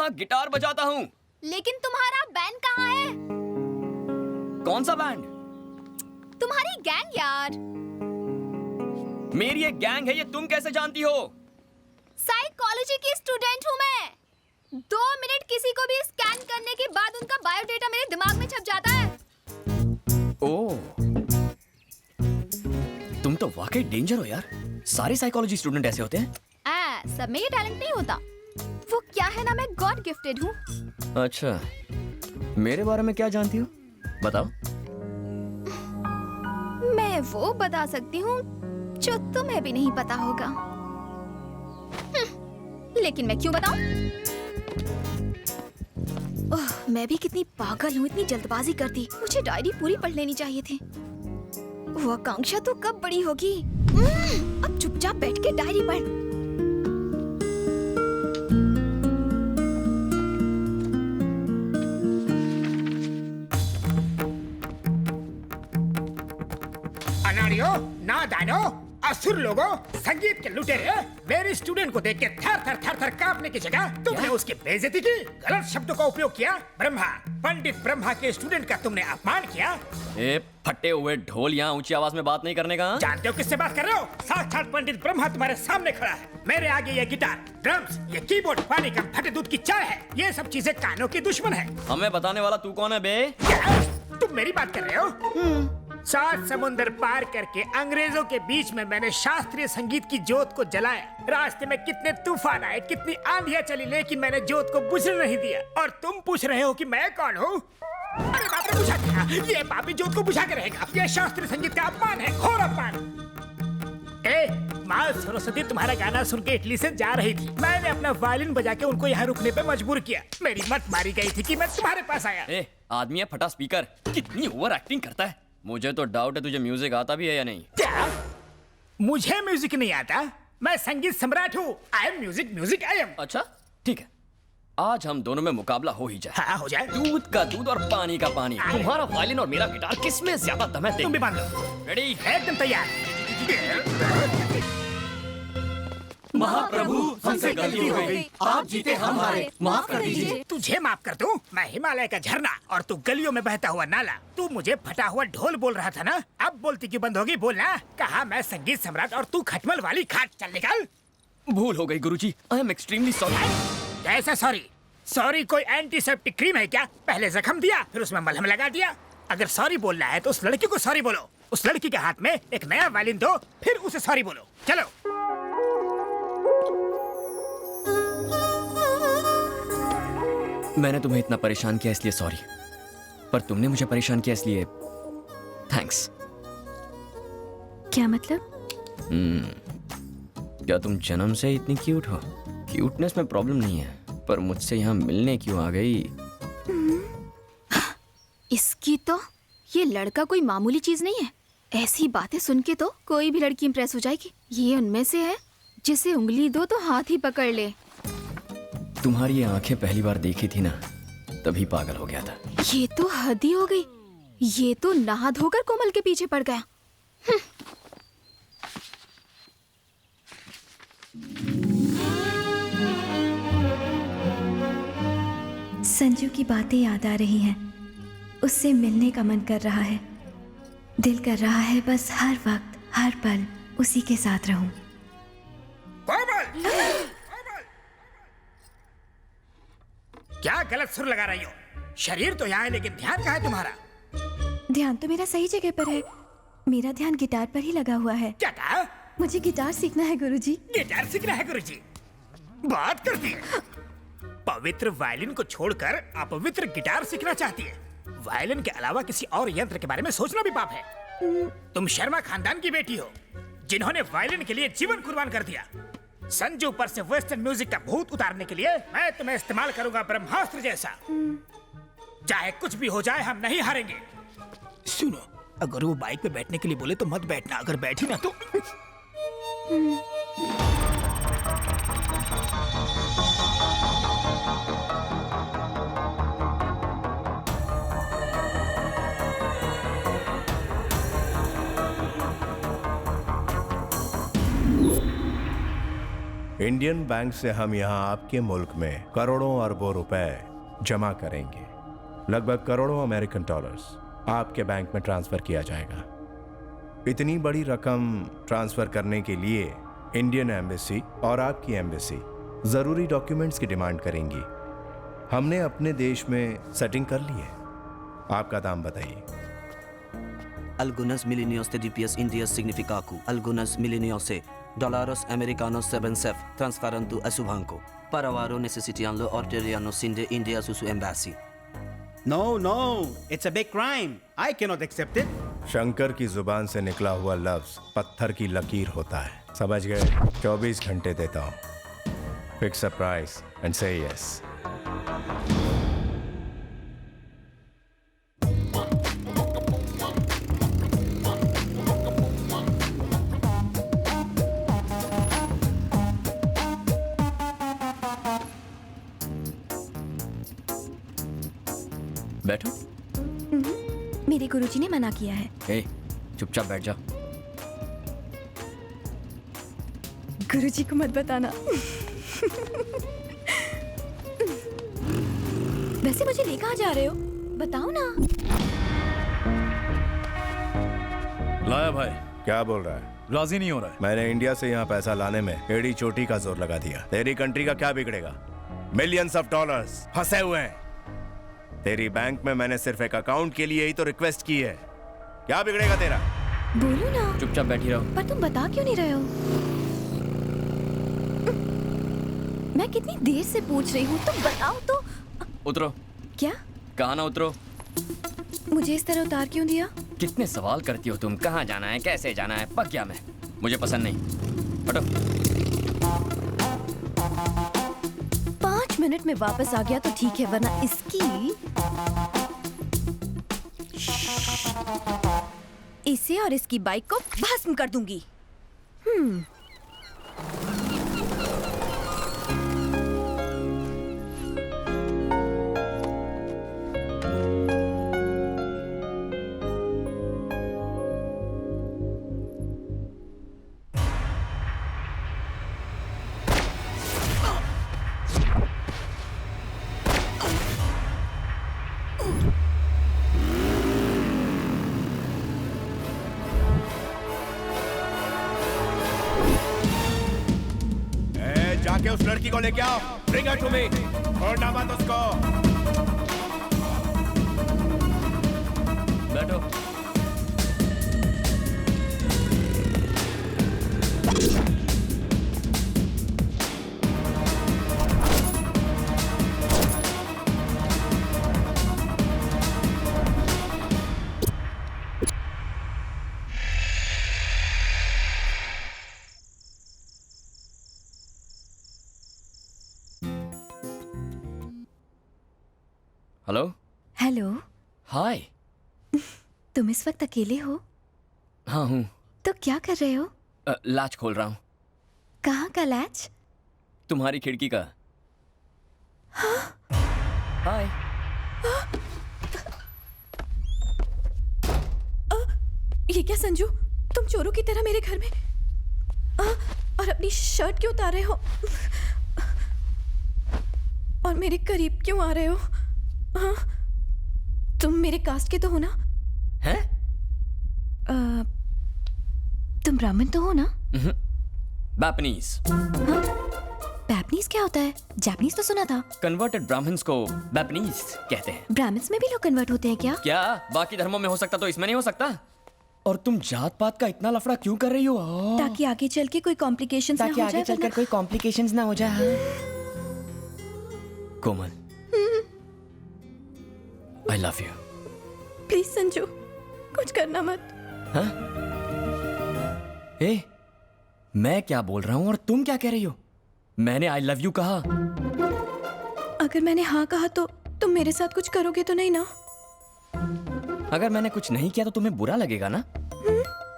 यहाँ गिटार बजाता हूँ। लेकिन तुम्हारा बैंड कहाँ है? कौन सा बैंड? तुम्हारी गैंग यार। मेरी एक गैंग है, ये तुम कैसे जानती हो? साइकोलॉजी की स्टूडेंट हूँ मैं। 2 मिनट किसी को भी स्कैन करने के बाद उनका बायोडेटा मेरे दिमाग में छप जाता है। ओह, तुम तो वाकई डेंजर हो यार। सारे साइकोलॉजी स्टूडेंट ऐसे होते हैं? सब में ये टैलेंट नहीं होता। वो क्या है ना, मैं गॉड गिफ्टेड हूँ। अच्छा, मेरे बारे में क्या जानती हो? बताओ। मैं वो बता सकती हूँ जो तुम्हें भी नहीं पता होगा। लेकिन मैं क्यों बताऊं? ओह, मैं भी कितनी पागल हूँ, इतनी जल्दबाजी करती। मुझे डायरी पूरी पढ़ लेनी चाहिए थी। वो आकांक्षा तो कब बड़ी होगी? अब चुपचाप बैठ के डायरी पढ़। अनाड़ियों, नादानो, असुर लोगों, संगीत के लुटेरे, मेरे स्टूडेंट को देख के थर थर थर थर कांपने की जगह तुमने उसकी बेइज्जती की, गलत शब्दों का उपयोग किया। ब्रह्मा, पंडित ब्रह्मा के स्टूडेंट का तुमने अपमान किया। ए, फटे हुए ढोल, यहाँ ऊंची आवाज में बात नहीं करने का। जानते हो किससे बात कर रहे हो? साक्षात पंडित ब्रह्मा तुम्हारे सामने खड़ा है। मेरे आगे ये गिटार, ड्रम्स, ये कीबोर्ड, पानी कम फटे दूध की चाय है। ये सब चीजें कानों की दुश्मन है। हमें बताने वाला तू कौन है बे? क्या? तुम मेरी बात कर रहे हो? 7 समुंदर पार करके अंग्रेजों के बीच में मैंने शास्त्रीय संगीत की जोत को जलाया। रास्ते में कितने तूफान आए, कितनी आंधियां चली, लेकिन मैंने जोत को बुझने नहीं दिया। और तुम पूछ रहे हो कि मैं कौन हूँ? अरे बाप रे, बुझा दिया। ये पापी जोत को बुझा के रहेगा। ये शास्त्रीय संगीत का अपमान है, घोर अपमान। ए, माँ सरस्वती तुम्हारा गाना सुन के इटली से जा रही थी। मैंने अपना वायलिन बजा के उनको यहाँ रुकने पे मजबूर किया। मेरी मत मारी गई थी कि मैं तुम्हारे पास आया। ए, आदमी है फटा स्पीकर, कितनी ओवर एक्टिंग करता है। मुझे तो डाउट है तुझे म्यूजिक आता भी है या नहीं। क्या? मुझे म्यूजिक नहीं आता? मैं संगीत सम्राट हूँ। I am music, music I am. अच्छा, ठीक है, आज हम दोनों में मुकाबला हो ही जाए। हाँ, हो जाए। दूध का दूध और पानी का पानी। तुम्हारा वायलिन और मेरा गिटार, किसमें ज्यादा दम है? तुम भी बांध लो। रेडी? एकदम तैयार। महाप्रभु, हमसे गलती हो गई, आप जीते हम हारे, माफ कर दीजिए। तुझे माफ कर दूं? मैं हिमालय का झरना और तू गलियों में बहता हुआ नाला। तू मुझे फटा हुआ ढोल बोल रहा था ना? अब बोलती क्यों बंद होगी? बोलना। कहा मैं संगीत सम्राट और तू खटमल वाली खाट। चल निकल। भूल हो गई गुरुजी, आई एम एक्सट्रीमली सॉरी। कैसा सॉरी? सॉरी कोई एंटीसेप्टिक क्रीम है क्या? पहले जख्म दिया, फिर उसमें मलहम लगा दिया। अगर सॉरी बोलना है तो उस लड़की को सॉरी बोलो। उस लड़की के हाथ में एक नया वायलिन दो, फिर उसे सॉरी बोलो। चलो। मैंने तुम्हें इतना परेशान किया इसलिए सॉरी, पर तुमने मुझे परेशान किया इसलिए थैंक्स। क्या मतलब? क्या तुम जन्म से इतनी क्यूट हो? क्यूटनेस में प्रॉब्लम नहीं है, पर मुझसे यहाँ मिलने क्यों आ गई? इसकी तो ये लड़का कोई मामूली चीज नहीं है। ऐसी बातें सुन के तो कोई भी लड़की इंप्रेस हो जाएगी। ये उनमें से है जिसे उंगली दो तो हाथ ही पकड़ ले। तुम्हारी ये आंखें पहली बार देखी थी ना, तभी पागल हो गया था। ये तो हद ही हो गई। ये तो नहा धोकर कोमल के पीछे पड़ गया। संजू की बातें याद आ रही हैं। उससे मिलने का मन कर रहा है। दिल कर रहा है बस हर वक्त हर पल उसी के साथ रहूं। क्या गलत सुर लगा रही हो? शरीर तो यहाँ है लेकिन ध्यान कहाँ है तुम्हारा? ध्यान तो मेरा सही जगह पर है। मेरा ध्यान गिटार पर ही लगा हुआ है। क्या कहा? मुझे गिटार सीखना है गुरुजी। गिटार सीखना है गुरुजी? बात करती है। पवित्र वायलिन को छोड़कर अपवित्र गिटार सीखना चाहती है। वायलिन के अलावा किसी और यंत्र के बारे में सोचना भी पाप है। तुम शर्मा खानदान की बेटी हो, जिन्होंने वायलिन के लिए जीवन कुर्बान कर दिया। संजू पर से वेस्टर्न म्यूजिक का भूत उतारने के लिए मैं तुम्हें इस्तेमाल करूंगा ब्रह्मास्त्र जैसा। चाहे कुछ भी हो जाए, हम नहीं हारेंगे। सुनो, अगर वो बाइक पे बैठने के लिए बोले तो मत बैठना, अगर बैठी ना तो इंडियन बैंक से हम यहाँ आपके मुल्क में करोड़ों अरबों रुपए जमा करेंगे। लगभग करोड़ों अमेरिकन डॉलर्स आपके बैंक में ट्रांसफर किया जाएगा। इतनी बड़ी रकम ट्रांसफर करने के लिए इंडियन एम्बेसी और आपकी एम्बेसी जरूरी डॉक्यूमेंट्स की डिमांड करेंगी। हमने अपने देश में सेटिंग कर ली है। आपका दाम बताइए। Algunas milenios de DPS Indias significaku. Algunas milenios dólares americanos 7 transferando a su banco. Para varo necesitan lo ordinariano sin de India su embassy. No, no, it's a big crime. I cannot accept it. Shankar की जुबान से निकला हुआ लफ्ज पत्थर की लकीर होता है। समझ गए? 24 घंटे देता हूँ। फिक्स अ प्राइस एंड से यस। बैठो। मेरे गुरुजी ने मना किया है। ए, चुपचाप बैठ जा। गुरुजी को मत बताना। वैसे मुझे ले कहाँ जा रहे हो? बताओ ना। लाया भाई, क्या बोल रहा है? राजी नहीं हो रहा है। मैंने इंडिया से यहाँ पैसा लाने में एड़ी चोटी का जोर लगा दिया। तेरी कंट्री का क्या बिगड़ेगा? मिलियंस ऑफ डॉलर्स फंसे हुए हैं। तेरी बैंक में मैंने सिर्फ एक अकाउंट के लिए ही तो रिक्वेस्ट की है। क्या बिगड़ेगा तेरा? बोलो ना। चुपचाप बैठी रहो। पर तुम बता क्यों नहीं रहे हो? मैं कितनी देर से पूछ रही हूँ, तुम बताओ तो। उतरो। क्या? कहाँ ना उतरो। मुझे इस तरह उतार क्यों दिया? कितने सवाल करती हो तुम? कहाँ जाना है, कैसे जाना है? पक गया मैं। मुझे पसंद नहीं। हटो। 5 मिनट में वापस आ गया तो ठीक है, वरना इसकी इसे और इसकी बाइक को भस्म कर दूंगी। जाके उस लड़की को लेके आओ। Bring her to me। छोड़ना मत उसको। बैठो। हेलो। हेलो। हाय। तुम इस वक्त अकेले हो? हाँ हूँ। तो क्या कर रहे हो? लाच खोल रहा हूँ। कहाँ का लैच? तुम्हारी खिड़की का। हाय। ये क्या संजू, तुम चोरों की तरह मेरे घर में और अपनी शर्ट क्यों उतार रहे हो? और मेरे करीब क्यों आ रहे हो? तुम मेरे कास्ट के तो हो ना? हैं? तुम ब्राह्मण तो हो ना? बैपनीज। बैपनीज क्या होता है? जापानीज तो सुना था। कन्वर्टेड ब्राह्मण्स को बैपनीज कहते हैं। ब्राह्मण्स में भी लोग कन्वर्ट होते हैं क्या? क्या बाकी धर्मों में हो सकता तो इसमें नहीं हो सकता? और तुम जात पात का इतना लफड़ा क्यों कर रही हो? ताकि आगे चल के कोई कॉम्प्लिकेशंस ना हो जाए। ताकि आगे चलकर कोई कॉम्प्लिकेशंस ना हो जाए। कोमल, I love you। Please Sanju, कुछ करना मत। हाँ? ए, मैं क्या बोल रहा हूँ और तुम क्या कह रही हो? मैंने I love you कहा। अगर मैंने हाँ कहा तो तुम मेरे साथ कुछ करोगे तो नहीं ना? अगर मैंने कुछ नहीं किया तो तुम्हें बुरा लगेगा ना?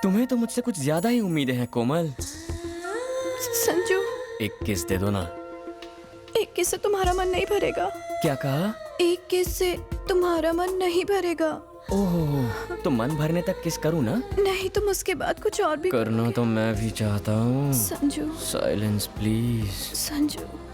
तुम्हें तो मुझसे कुछ ज्यादा ही उम्मीदें हैं कोमल। संजू, एक किस दे दो ना। एक किस से तुम्हारा मन नहीं भरेगा। क्या कहा? एक किस से तुम्हारा मन नहीं भरेगा। ओह, तो मन भरने तक किस करूँ ना? नहीं, तुम उसके बाद कुछ और भी करना तो मैं भी चाहता हूँ। Sanju, silence please. संजू।